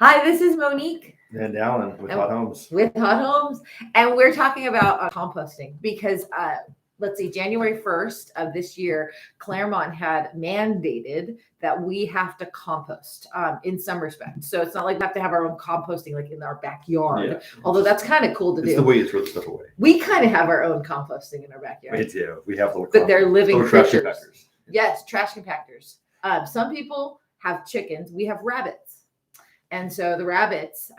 Hi, this is Monique And Alan with Hot Homes. with Hot Homes, and we're talking about composting because let's see, January 1st of this year, Claremont had mandated that we have to compost in some respects. So it's not like we have to have our own composting like in our backyard, although that's kind of cool to do. It's the way you throw stuff away. We kind of have our own composting in our backyard. We do. We have little, but they're living trash creatures. compactors. Yes, trash compactors. Some people have chickens. We have rabbits. And so the rabbits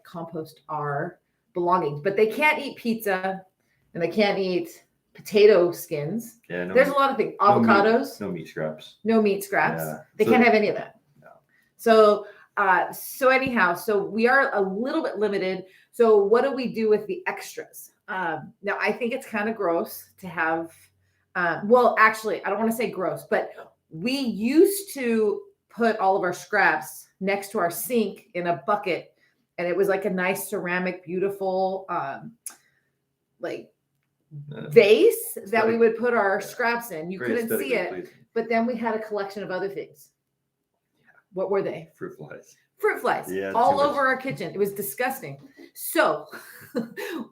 compost our belongings, but they can't eat pizza and they can't eat potato skins. Yeah, There's a lot of things. Avocados. No meat scraps. No meat scraps. Yeah. They can't have any of that. No. So anyhow, so we are a little bit limited. So what do we do with the extras? Now, I think it's kind of gross to have, well, actually, I don't want to say gross, but we used to put all of our scraps next to our sink in a bucket, and it was like a nice ceramic, beautiful, vase that we would put our scraps in. You couldn't see it, please. But then we had a collection of other things. What were they? Fruit flies. Fruit flies all over our kitchen. It was disgusting. So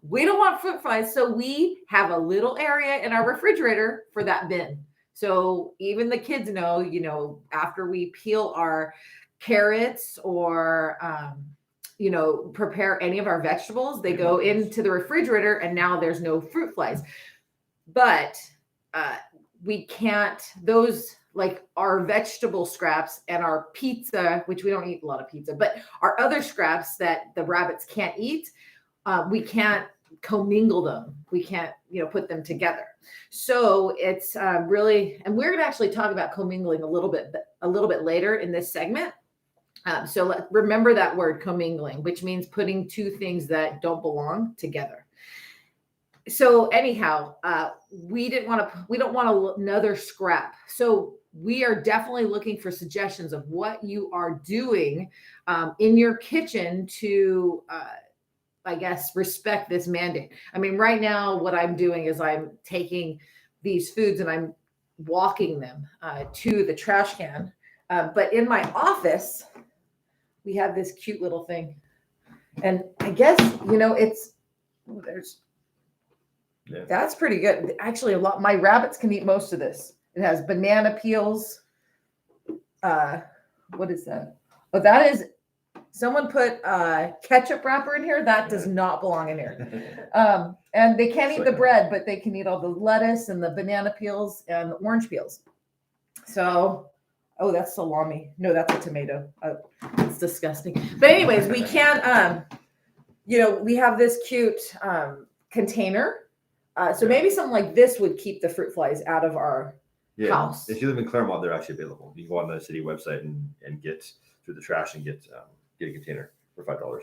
we don't want fruit flies. So we have a little area in our refrigerator for that bin. So even the kids know, after we peel our carrots or, prepare any of our vegetables, they go into the refrigerator and now there's no fruit flies. But we can't, those like our vegetable scraps and our pizza, which we don't eat a lot of pizza, but our other scraps that the rabbits can't eat, we can't commingle them. We can't, put them together. So it's really, and we're going to actually talk about commingling a little bit later in this segment. So remember that word commingling, which means putting two things that don't belong together. So anyhow, we don't want another scrap. So we are definitely looking for suggestions of what you are doing in your kitchen to, respect this mandate. I mean, right now, what I'm doing is I'm taking these foods and I'm walking them to the trash can. But in my office, we have this cute little thing. And I guess, that's pretty good. Actually, my rabbits can eat most of this. It has banana peels. What is that? Oh, that is, someone put ketchup wrapper in here. That does not belong in here. And they can't eat the bread, but they can eat all the lettuce and the banana peels and the orange peels. So, that's salami. No, that's a tomato. It's disgusting. But anyways, we can't, we have this cute container. So maybe something like this would keep the fruit flies out of our house. If you live in Claremont, they're actually available. You can go on the city website and get through the trash and get a container for $5. $5?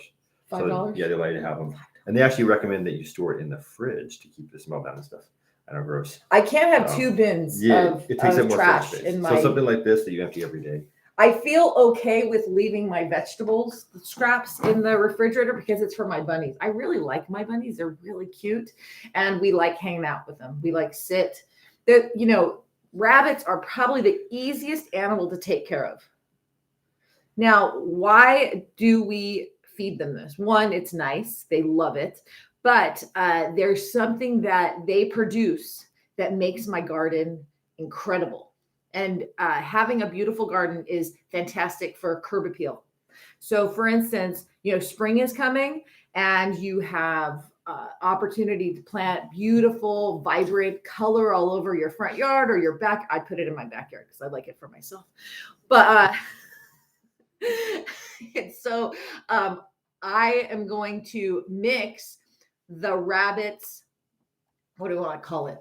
So, they allow you to have them. And they actually recommend that you store it in the fridge to keep the smell down and stuff. I know, gross. I can't have two bins of trash in my... So something like this that you empty every day. I feel okay with leaving my vegetables scraps in the refrigerator because it's for my bunnies. I really like my bunnies. They're really cute. And we like hanging out with them. We like sit. Rabbits are probably the easiest animal to take care of. Now, why do we feed them this? One, it's nice. They love it. But there's something that they produce that makes my garden incredible. And having a beautiful garden is fantastic for curb appeal. So for instance, spring is coming and you have opportunity to plant beautiful, vibrant color all over your front yard or your back. I put it in my backyard because I like it for myself. But so I am going to mix the rabbits, what do you want to call it?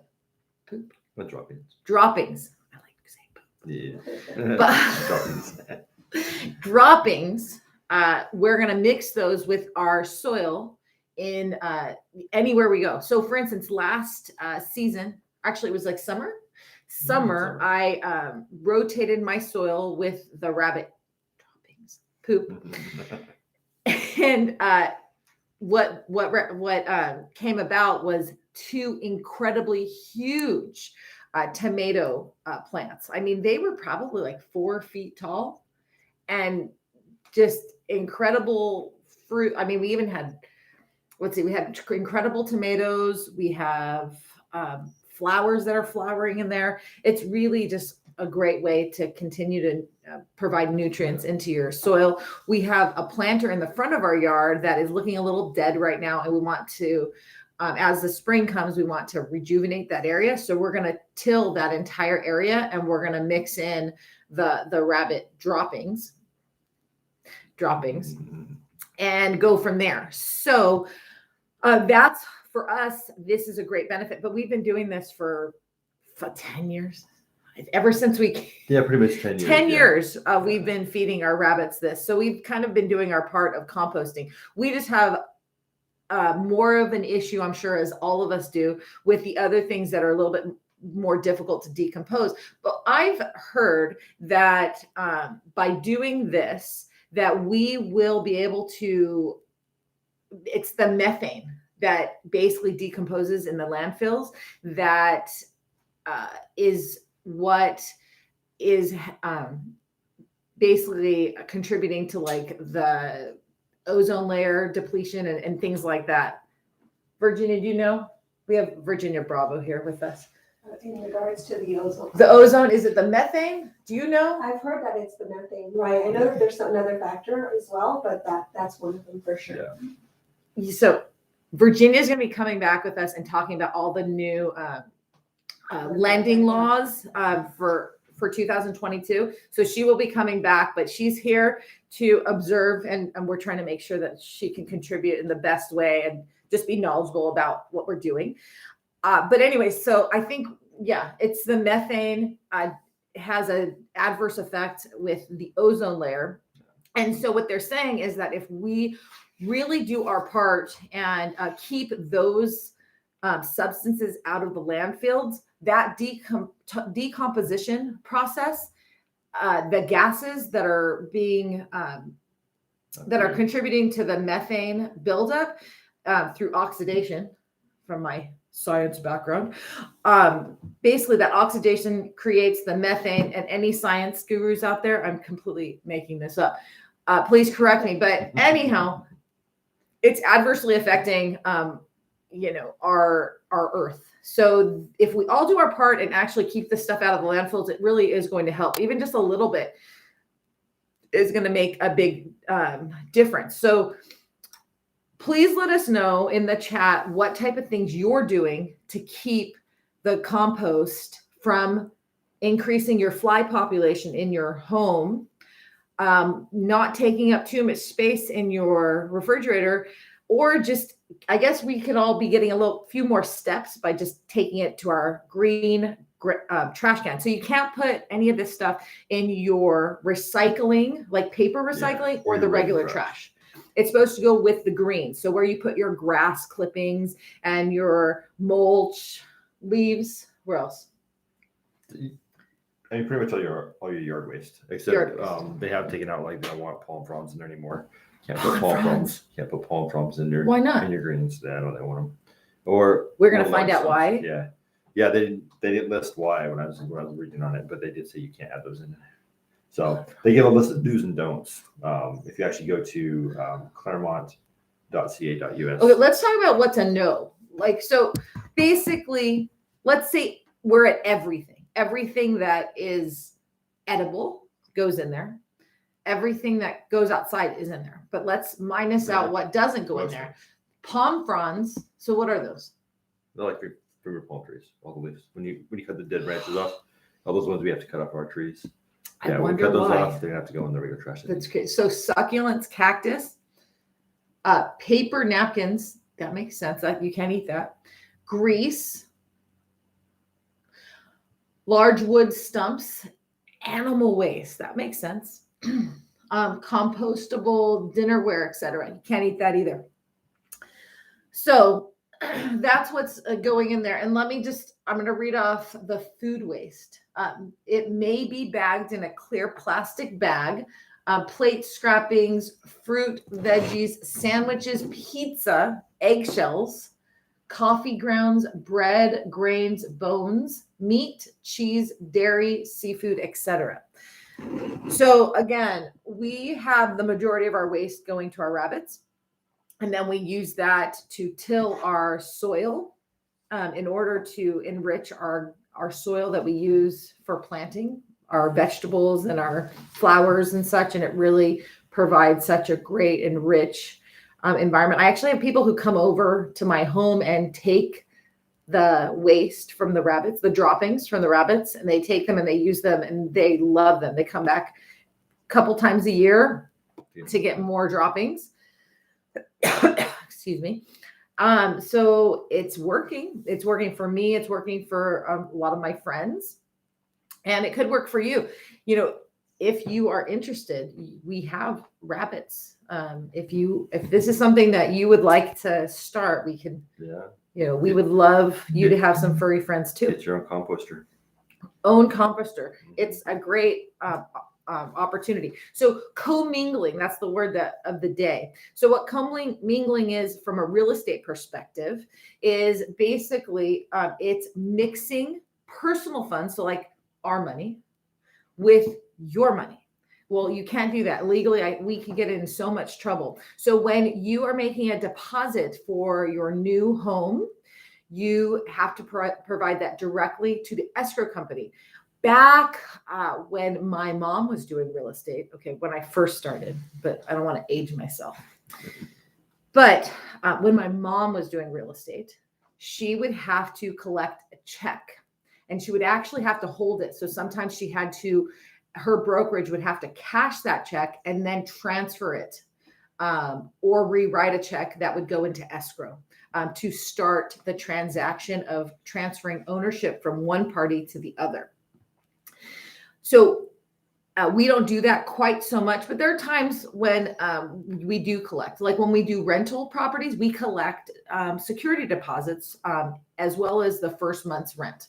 Poop? What droppings? Droppings. I like to say poop. Yeah. Droppings. We're going to mix those with our soil in anywhere we go. So for instance, last season, actually it was like summer, I rotated my soil with the rabbit droppings, poop. And what came about was two incredibly huge tomato plants. I mean, they were probably like 4 feet tall and just incredible fruit. I mean, we even had, let's see, we had incredible tomatoes. We have flowers that are flowering in there. It's really just a great way to continue to provide nutrients into your soil. We have a planter in the front of our yard that is looking a little dead right now, and we want to, as the spring comes, we want to rejuvenate that area. So we're going to till that entire area, and we're going to mix in the rabbit droppings, and go from there. So that's, for us, this is a great benefit. But we've been doing this for 10 years. Ever since we pretty much 10 years. 10 years we've been feeding our rabbits this. So we've kind of been doing our part of composting. We just have more of an issue, I'm sure, as all of us do, with the other things that are a little bit more difficult to decompose. But I've heard that by doing this, that we will be able to, it's the methane that basically decomposes in the landfills that is what is basically contributing to like the ozone layer depletion and things like that. Virginia, do you know? We have Virginia Bravo here with us. In regards to the ozone. The ozone, is it the methane? Do you know? I've heard that it's the methane, right? I know that there's another factor as well, but that's one of them for sure. Yeah. So Virginia's going to be coming back with us and talking about all the new lending laws for 2022. So she will be coming back, but she's here to observe, and we're trying to make sure that she can contribute in the best way and just be knowledgeable about what we're doing. But anyway, so I think, yeah, it's the methane has an adverse effect with the ozone layer. And so what they're saying is that if we really do our part and keep those substances out of the landfills, that decomposition process, the gases that are being that are contributing to the methane buildup through oxidation, from my science background, basically that oxidation creates the methane. And any science gurus out there, I'm completely making this up, please correct me, but anyhow, it's adversely affecting our earth. So if we all do our part and actually keep this stuff out of the landfills, it really is going to help. Even just a little bit is going to make a big difference. So please let us know in the chat what type of things you're doing to keep the compost from increasing your fly population in your home, not taking up too much space in your refrigerator, or just, I guess we could all be getting few more steps by just taking it to our green trash can. So you can't put any of this stuff in your recycling, like paper recycling, or the regular trash. It's supposed to go with the green. So where you put your grass clippings and your mulch, leaves, where else? I mean, pretty much all your yard waste, except they have taken out, like, they don't want palm fronds in there anymore. Can't put palm fronds. Can't put palm fronds in there. Why not? In your greens. I don't want them. Or we're gonna find out why. Yeah. They didn't list why when I was reading on it, but they did say you can't have those in there. So they give a list of do's and don'ts. If you actually go to claremont.ca.us. Okay, let's talk about what's a no. Like, so basically, let's say we're at everything. Everything that is edible goes in there. Everything that goes outside is in there. But let's minus out what doesn't go in there. Palm fronds. So what are those? They're like from your palm trees, all the leaves. When you cut the dead branches off, all those ones we have to cut off our trees. Yeah, when we cut those off, they're gonna have to go in the regular trash. That's great. So succulents, cactus, paper napkins. That makes sense. You can't eat that. Grease, large wood stumps, animal waste. That makes sense. Compostable dinnerware, etc. You can't eat that either. So that's what's going in there. And I'm going to read off the food waste. It may be bagged in a clear plastic bag, plate scrappings, fruit, veggies, sandwiches, pizza, eggshells, coffee grounds, bread, grains, bones, meat, cheese, dairy, seafood, etc. So again, we have the majority of our waste going to our rabbits, and then we use that to till our soil in order to enrich our soil that we use for planting our vegetables and our flowers and such. And it really provides such a great and rich environment. I actually have people who come over to my home and take the waste from the rabbits, the droppings from the rabbits, and they take them and they use them and they love them. They come back a couple times a year to get more droppings. Excuse me. So it's working. It's working for me. It's working for a lot of my friends, and it could work for you. You know, if you are interested, we have rabbits. If this is something that you would like to start, we could, we would love you to have some furry friends too. Get your own composter. Own composter. It's a great opportunity. So commingling, that's the word of the day. So what commingling is from a real estate perspective is basically it's mixing personal funds, so like our money, with your money. Well, you can't do that legally. We can get in so much trouble. So when you are making a deposit for your new home, you have to provide that directly to the escrow company. Back when my mom was doing real estate, when I first started, but I don't want to age myself. But when my mom was doing real estate, she would have to collect a check and she would actually have to hold it. So sometimes her brokerage would have to cash that check and then transfer it or rewrite a check that would go into escrow to start the transaction of transferring ownership from one party to the other. So we don't do that quite so much, but there are times when we do collect. Like when we do rental properties, we collect security deposits as well as the first month's rent.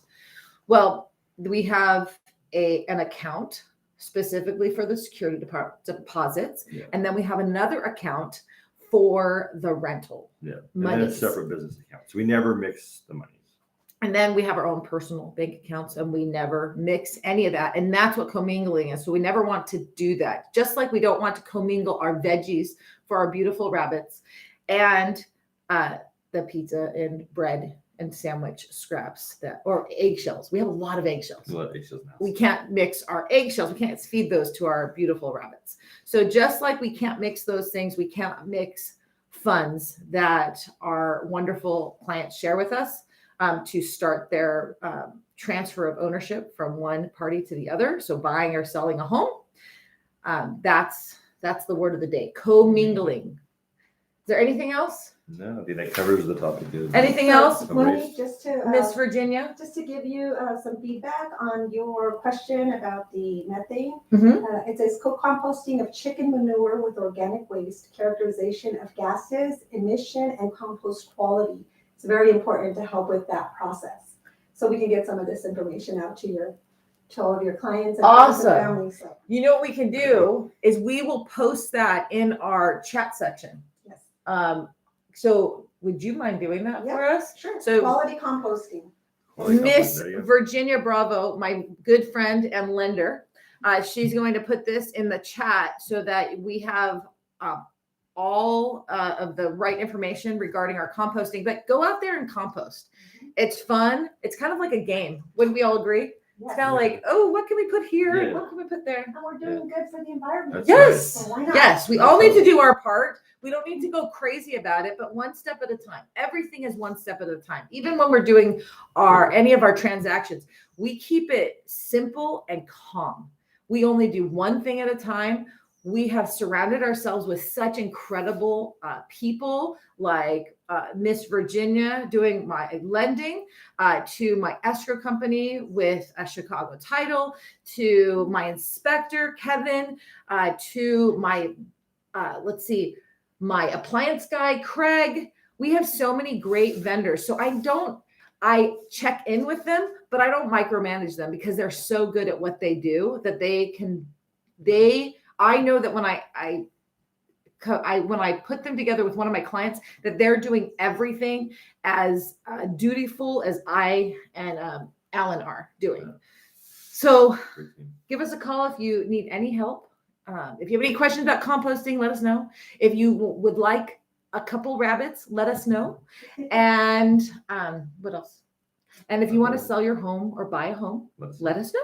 Well, we have an account specifically for the security deposits, and then we have another account for the rental. And then it's separate business accounts. We never mix the money. And then we have our own personal bank accounts and we never mix any of that. And that's what commingling is. So we never want to do that. Just like we don't want to commingle our veggies for our beautiful rabbits and the pizza and bread and sandwich scraps or eggshells. We have a lot of eggshells. A lot of eggshells now. We can't mix our eggshells. We can't feed those to our beautiful rabbits. So just like we can't mix those things, we can't mix funds that our wonderful clients share with us to start their transfer of ownership from one party to the other. So buying or selling a home, that's the word of the day, commingling. Is there anything else? No, I think that covers the topic. Anything else? Monique, just to Miss Virginia? Just to give you some feedback on your question about the methane. Mm-hmm. It says co-composting of chicken manure with organic waste, characterization of gases, emission, and compost quality. It's very important to help with that process. So we can get some of this information out to all of your clients and awesome. Families. So. You know what we can do is we will post that in our chat section. Yes. So would you mind doing that for us? Sure. So quality composting. Miss Virginia Bravo, my good friend and lender, she's going to put this in the chat so that we have all of the right information regarding our composting. But go out there and compost. It's fun. It's kind of like a game. Wouldn't we all agree? It's kind of like, oh, what can we put here? Yeah. What can we put there? And we're doing good for the environment. That's Yes. So why not? Yes. We all need to do our part. We don't need to go crazy about it, but one step at a time. Everything is one step at a time. Even when we're doing any of our transactions, we keep it simple and calm. We only do one thing at a time. We have surrounded ourselves with such incredible people like Miss Virginia doing my lending, to my escrow company with a Chicago title, to my inspector, Kevin, to my, my appliance guy, Craig. We have so many great vendors. So I check in with them, but I don't micromanage them because they're so good at what they do that I know that when I put them together with one of my clients, that they're doing everything as dutiful as I and Alan are doing. So Great team. give us a call if you need any help. If you have any questions about composting, let us know. If you would like a couple rabbits, let us know. And what else? And if you want to sell your home or buy a home, let us know.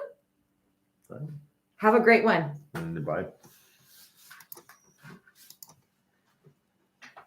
Fine. Have a great one. And bye.